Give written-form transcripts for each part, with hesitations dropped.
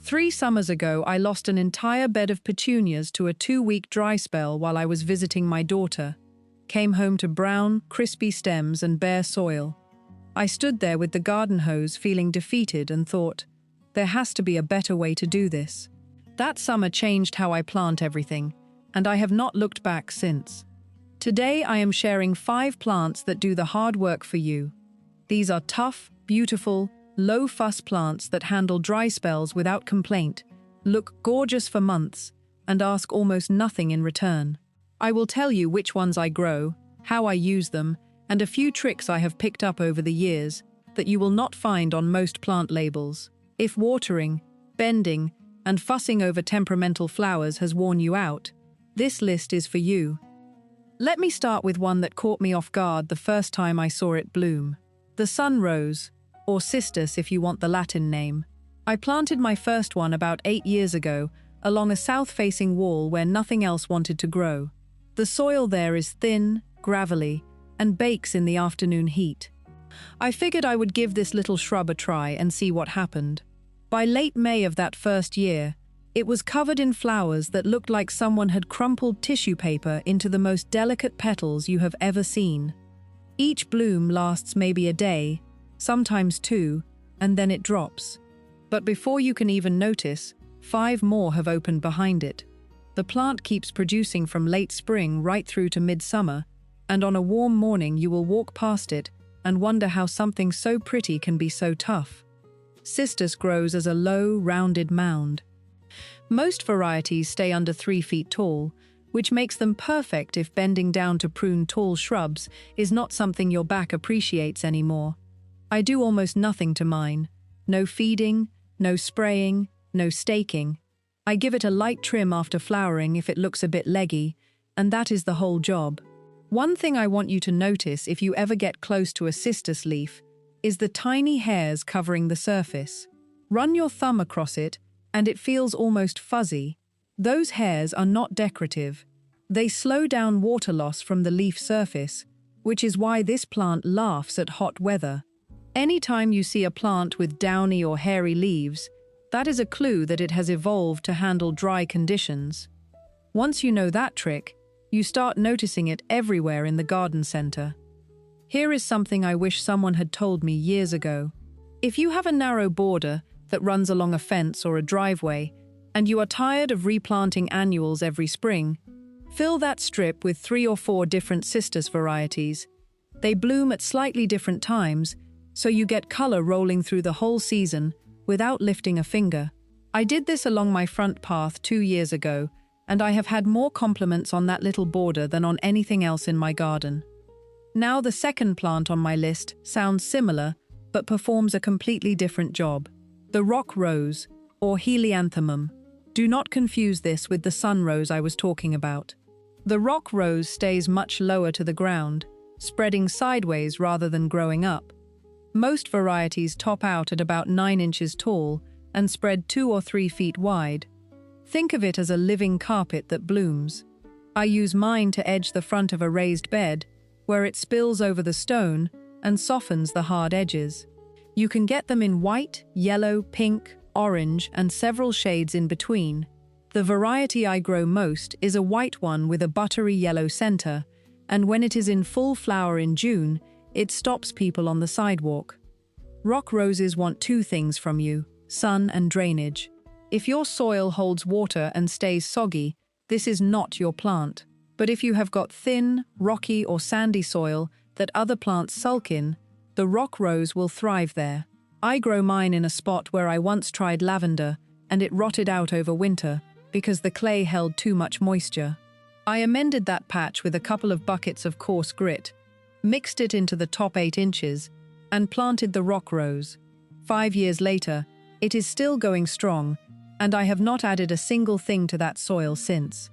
3 summers ago, I lost an entire bed of petunias to a 2-week dry spell while I was visiting my daughter. Came home to brown, crispy stems and bare soil. I stood there with the garden hose feeling defeated and thought, there has to be a better way to do this. That summer changed how I plant everything, and I have not looked back since. Today I am sharing 5 plants that do the hard work for you. These are tough, beautiful, low-fuss plants that handle dry spells without complaint, look gorgeous for months, and ask almost nothing in return. I will tell you which ones I grow, how I use them, and a few tricks I have picked up over the years that you will not find on most plant labels. If watering, bending, and fussing over temperamental flowers has worn you out, this list is for you. Let me start with one that caught me off guard the first time I saw it bloom. The sun rose, or cistus if you want the Latin name. I planted my first one about 8 years ago along a south-facing wall where nothing else wanted to grow. The soil there is thin, gravelly, and bakes in the afternoon heat. I figured I would give this little shrub a try and see what happened. By late May of that first year, it was covered in flowers that looked like someone had crumpled tissue paper into the most delicate petals you have ever seen. Each bloom lasts maybe a day, sometimes 2, and then it drops. But before you can even notice, 5 more have opened behind it. The plant keeps producing from late spring right through to midsummer, and on a warm morning you will walk past it and wonder how something so pretty can be so tough. Cistus grows as a low, rounded mound. Most varieties stay under 3 feet tall, which makes them perfect if bending down to prune tall shrubs is not something your back appreciates anymore. I do almost nothing to mine. No feeding, no spraying, no staking. I give it a light trim after flowering if it looks a bit leggy, and that is the whole job. One thing I want you to notice if you ever get close to a cistus leaf is the tiny hairs covering the surface. Run your thumb across it, and it feels almost fuzzy. Those hairs are not decorative. They slow down water loss from the leaf surface, which is why this plant laughs at hot weather. Anytime you see a plant with downy or hairy leaves, that is a clue that it has evolved to handle dry conditions. Once you know that trick, you start noticing it everywhere in the garden center. Here is something I wish someone had told me years ago. If you have a narrow border that runs along a fence or a driveway, and you are tired of replanting annuals every spring, fill that strip with 3 or 4 different cistus varieties. They bloom at slightly different times, so you get color rolling through the whole season without lifting a finger. I did this along my front path 2 years ago, and I have had more compliments on that little border than on anything else in my garden. Now the second plant on my list sounds similar, but performs a completely different job. The rock rose, or helianthemum. Do not confuse this with the sun rose I was talking about. The rock rose stays much lower to the ground, spreading sideways rather than growing up. Most varieties top out at about 9 inches tall and spread 2 or 3 feet wide. Think of it as a living carpet that blooms. I use mine to edge the front of a raised bed, where it spills over the stone and softens the hard edges. You can get them in white, yellow, pink, orange, and several shades in between. The variety I grow most is a white one with a buttery yellow center, and when it is in full flower in June, it stops people on the sidewalk. Rock roses want 2 things from you: sun and drainage. If your soil holds water and stays soggy, this is not your plant. But if you have got thin, rocky or sandy soil that other plants sulk in, the rock rose will thrive there. I grow mine in a spot where I once tried lavender, and it rotted out over winter because the clay held too much moisture. I amended that patch with a couple of buckets of coarse grit, mixed it into the top 8 inches, and planted the rock rose. 5 years later, it is still going strong, and I have not added a single thing to that soil since.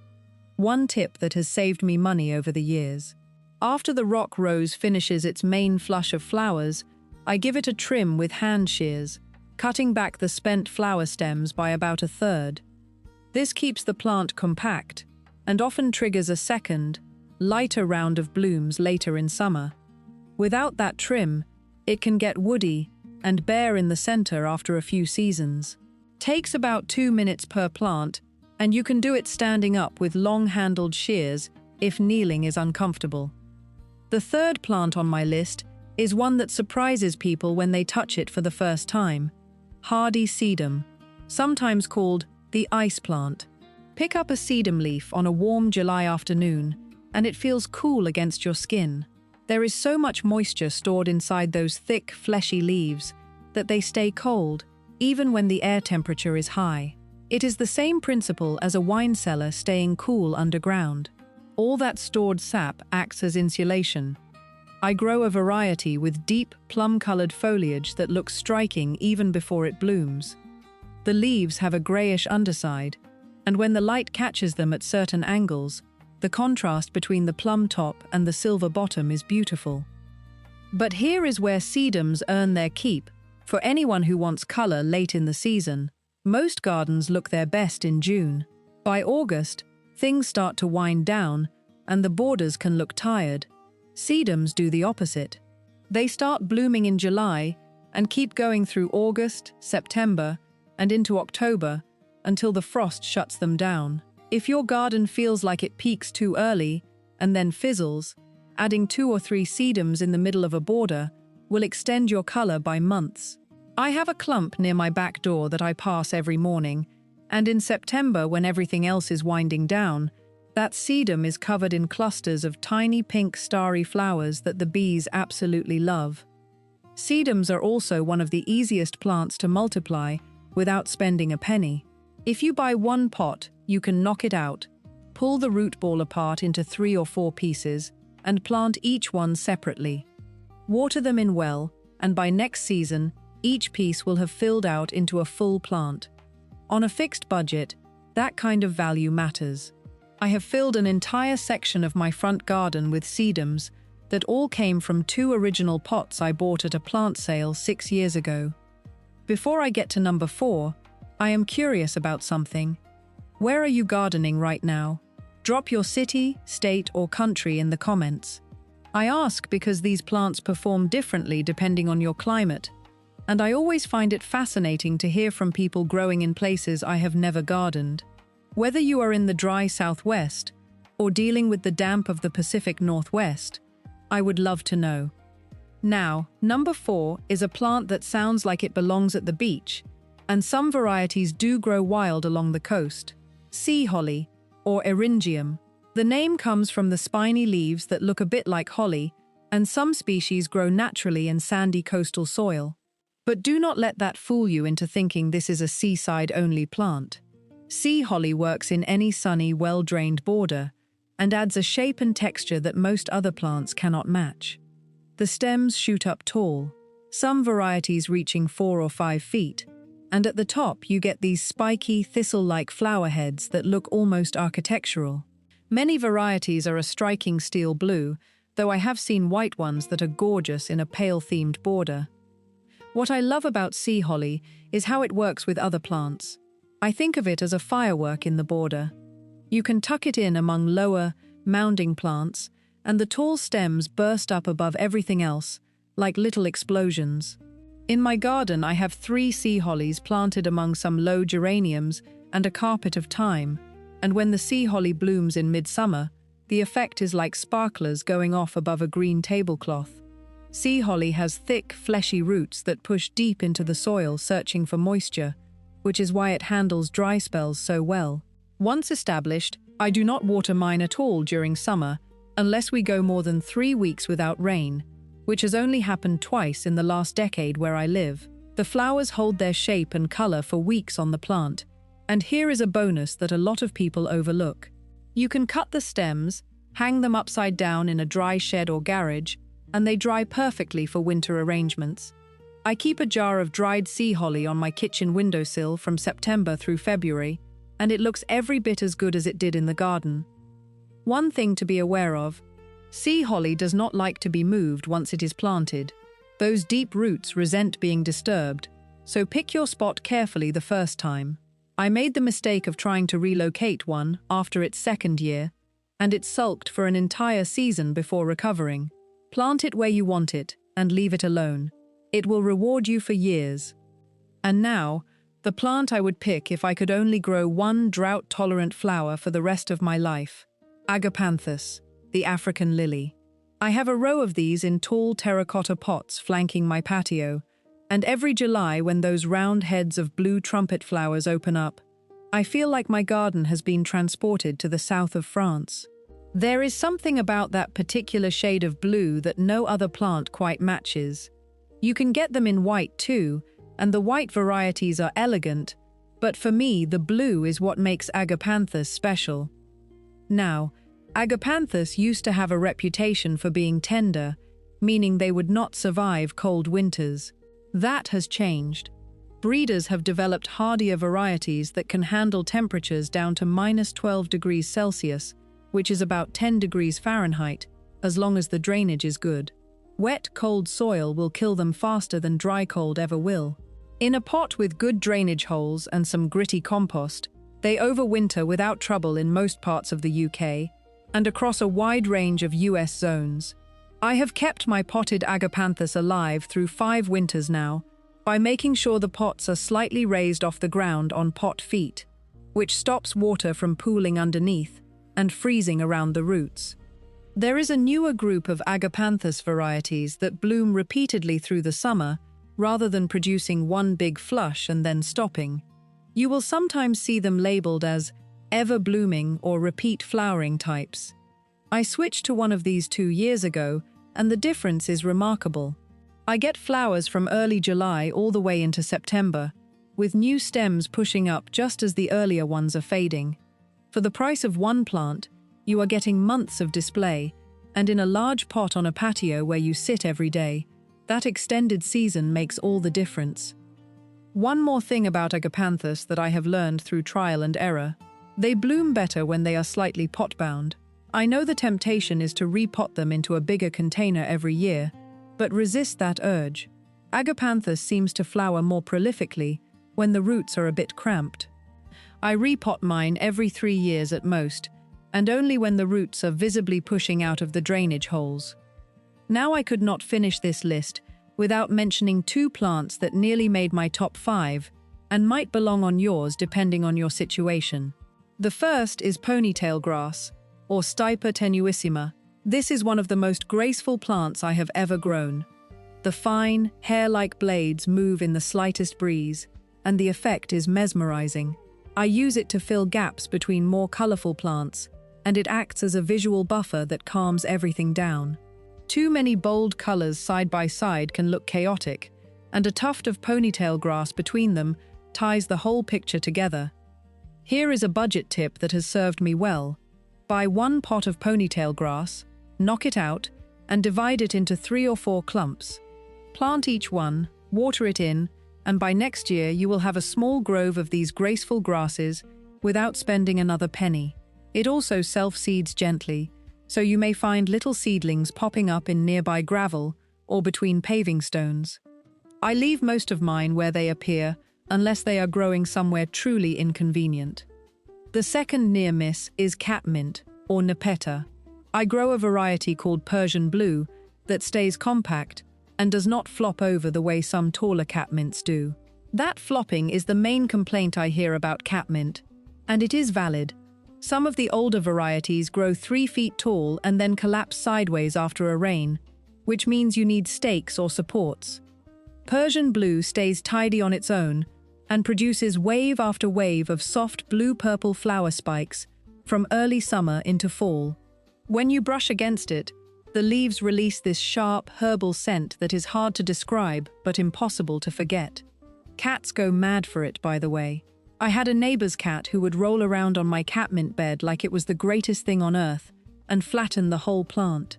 One tip that has saved me money over the years. After the rock rose finishes its main flush of flowers, I give it a trim with hand shears, cutting back the spent flower stems by about 1/3. This keeps the plant compact and often triggers a second, lighter round of blooms later in summer. Without that trim, it can get woody and bare in the center after a few seasons. Takes about 2 minutes per plant, and you can do it standing up with long-handled shears if kneeling is uncomfortable. The third plant on my list is one that surprises people when they touch it for the first time: hardy sedum, sometimes called the ice plant. Pick up a sedum leaf on a warm July afternoon, and it feels cool against your skin. There is so much moisture stored inside those thick, fleshy leaves that they stay cold, even when the air temperature is high. It is the same principle as a wine cellar staying cool underground. All that stored sap acts as insulation. I grow a variety with deep, plum-colored foliage that looks striking even before it blooms. The leaves have a grayish underside, and when the light catches them at certain angles, the contrast between the plum top and the silver bottom is beautiful. But here is where sedums earn their keep. For anyone who wants color late in the season, most gardens look their best in June. By August, things start to wind down, and the borders can look tired. Sedums do the opposite. They start blooming in July and keep going through August, September, and into October until the frost shuts them down. If your garden feels like it peaks too early and then fizzles, adding 2 or 3 sedums in the middle of a border will extend your color by months. I have a clump near my back door that I pass every morning, and in September, when everything else is winding down, that sedum is covered in clusters of tiny pink starry flowers that the bees absolutely love. Sedums are also one of the easiest plants to multiply without spending a penny. If you buy one pot, you can knock it out, pull the root ball apart into 3 or 4 pieces, and plant each one separately. Water them in well, and by next season, each piece will have filled out into a full plant. On a fixed budget, that kind of value matters. I have filled an entire section of my front garden with sedums that all came from 2 original pots I bought at a plant sale 6 years ago. Before I get to number 4, I am curious about something. Where are you gardening right now? Drop your city, state, or country in the comments. I ask because these plants perform differently depending on your climate, and I always find it fascinating to hear from people growing in places I have never gardened. Whether you are in the dry Southwest or dealing with the damp of the Pacific Northwest, I would love to know. Now, number 4 is a plant that sounds like it belongs at the beach, and some varieties do grow wild along the coast. Sea holly, or Eryngium. The name comes from the spiny leaves that look a bit like holly, and some species grow naturally in sandy coastal soil. But do not let that fool you into thinking this is a seaside-only plant. Sea holly works in any sunny, well-drained border, and adds a shape and texture that most other plants cannot match. The stems shoot up tall, some varieties reaching 4 or 5 feet, and at the top you get these spiky, thistle-like flower heads that look almost architectural. Many varieties are a striking steel blue, though I have seen white ones that are gorgeous in a pale-themed border. What I love about sea holly is how it works with other plants. I think of it as a firework in the border. You can tuck it in among lower, mounding plants, and the tall stems burst up above everything else, like little explosions. In my garden, I have 3 sea hollies planted among some low geraniums and a carpet of thyme, and when the sea holly blooms in midsummer, the effect is like sparklers going off above a green tablecloth. Sea holly has thick, fleshy roots that push deep into the soil searching for moisture, which is why it handles dry spells so well. Once established, I do not water mine at all during summer, unless we go more than 3 weeks without rain, which has only happened twice in the last decade where I live. The flowers hold their shape and color for weeks on the plant, and here is a bonus that a lot of people overlook. You can cut the stems, hang them upside down in a dry shed or garage, and they dry perfectly for winter arrangements. I keep a jar of dried sea holly on my kitchen windowsill from September through February, and it looks every bit as good as it did in the garden. One thing to be aware of: sea holly does not like to be moved once it is planted. Those deep roots resent being disturbed, so pick your spot carefully the first time. I made the mistake of trying to relocate one after its 2nd year, and it sulked for an entire season before recovering. Plant it where you want it and leave it alone. It will reward you for years. And now, The plant I would pick if I could only grow one drought-tolerant flower for the rest of my life. Agapanthus, the African lily. I have a row of these in tall terracotta pots flanking my patio, and every July when those round heads of blue trumpet flowers open up, I feel like my garden has been transported to the south of France. There is something about that particular shade of blue that no other plant quite matches. You can get them in white too, and the white varieties are elegant, but for me the blue is what makes Agapanthus special. Now, Agapanthus used to have a reputation for being tender, meaning they would not survive cold winters. That has changed. Breeders have developed hardier varieties that can handle temperatures down to -12 degrees Celsius, which is about 10 degrees Fahrenheit, as long as the drainage is good. Wet, cold soil will kill them faster than dry cold ever will. In a pot with good drainage holes and some gritty compost, they overwinter without trouble in most parts of the UK and across a wide range of US zones. I have kept my potted Agapanthus alive through 5 winters now by making sure the pots are slightly raised off the ground on pot feet, which stops water from pooling underneath and freezing around the roots. There is a newer group of Agapanthus varieties that bloom repeatedly through the summer rather than producing one big flush and then stopping. You will sometimes see them labeled as ever-blooming or repeat flowering types. I switched to one of these 2 years ago, and the difference is remarkable. I get flowers from early July all the way into September, with new stems pushing up just as the earlier ones are fading. For the price of one plant, you are getting months of display, and in a large pot on a patio where you sit every day, that extended season makes all the difference. One more thing about Agapanthus that I have learned through trial and error. They bloom better when they are slightly pot-bound. I know the temptation is to repot them into a bigger container every year, but resist that urge. Agapanthus seems to flower more prolifically when the roots are a bit cramped. I repot mine every 3 years at most, and only when the roots are visibly pushing out of the drainage holes. Now I could not finish this list without mentioning 2 plants that nearly made my top 5 and might belong on yours depending on your situation. The first is Ponytail Grass, or Stipa tenuissima. This is one of the most graceful plants I have ever grown. The fine, hair-like blades move in the slightest breeze, and the effect is mesmerizing. I use it to fill gaps between more colorful plants, and it acts as a visual buffer that calms everything down. Too many bold colors side by side can look chaotic, and a tuft of ponytail grass between them ties the whole picture together. Here is a budget tip that has served me well. Buy 1 pot of ponytail grass, knock it out, and divide it into 3 or 4 clumps. Plant each one, water it in, and by next year you will have a small grove of these graceful grasses without spending another penny. It also self-seeds gently, so you may find little seedlings popping up in nearby gravel or between paving stones. I leave most of mine where they appear, unless they are growing somewhere truly inconvenient. The second near miss is Catmint, or Nepeta. I grow a variety called Persian Blue that stays compact and does not flop over the way some taller catmints do. That flopping is the main complaint I hear about catmint, and it is valid. Some of the older varieties grow 3 feet tall and then collapse sideways after a rain, which means you need stakes or supports. Persian Blue stays tidy on its own and produces wave after wave of soft blue-purple flower spikes from early summer into fall. When you brush against it, the leaves release this sharp, herbal scent that is hard to describe but impossible to forget. Cats go mad for it, by the way. I had a neighbor's cat who would roll around on my catmint bed like it was the greatest thing on earth and flatten the whole plant.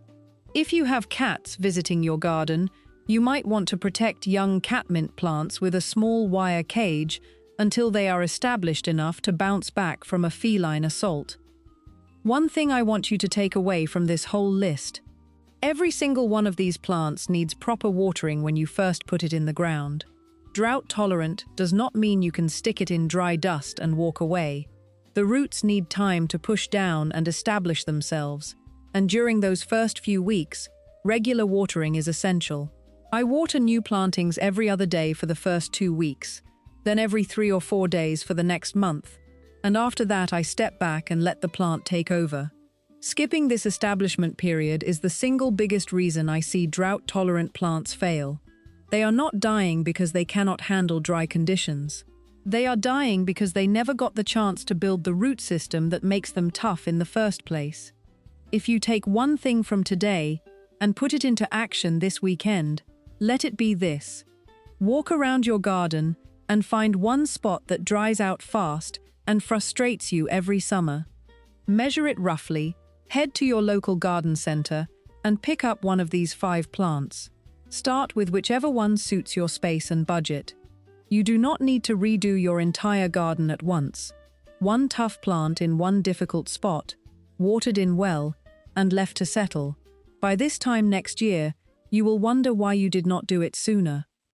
If you have cats visiting your garden, you might want to protect young catmint plants with a small wire cage until they are established enough to bounce back from a feline assault. One thing I want you to take away from this whole list: every single one of these plants needs proper watering when you first put it in the ground. Drought tolerant does not mean you can stick it in dry dust and walk away. The roots need time to push down and establish themselves, and during those first few weeks, regular watering is essential. I water new plantings every other day for the first 2 weeks, then every 3 or 4 days for the next month, and after that I step back and let the plant take over. Skipping this establishment period is the single biggest reason I see drought-tolerant plants fail. They are not dying because they cannot handle dry conditions. They are dying because they never got the chance to build the root system that makes them tough in the first place. If you take one thing from today and put it into action this weekend, let it be this. Walk around your garden and find one spot that dries out fast and frustrates you every summer. Measure it roughly, head to your local garden center, and pick up one of these 5 plants. Start with whichever one suits your space and budget. You do not need to redo your entire garden at once. One tough plant in one difficult spot, watered in well, and left to settle. By this time next year, you will wonder why you did not do it sooner.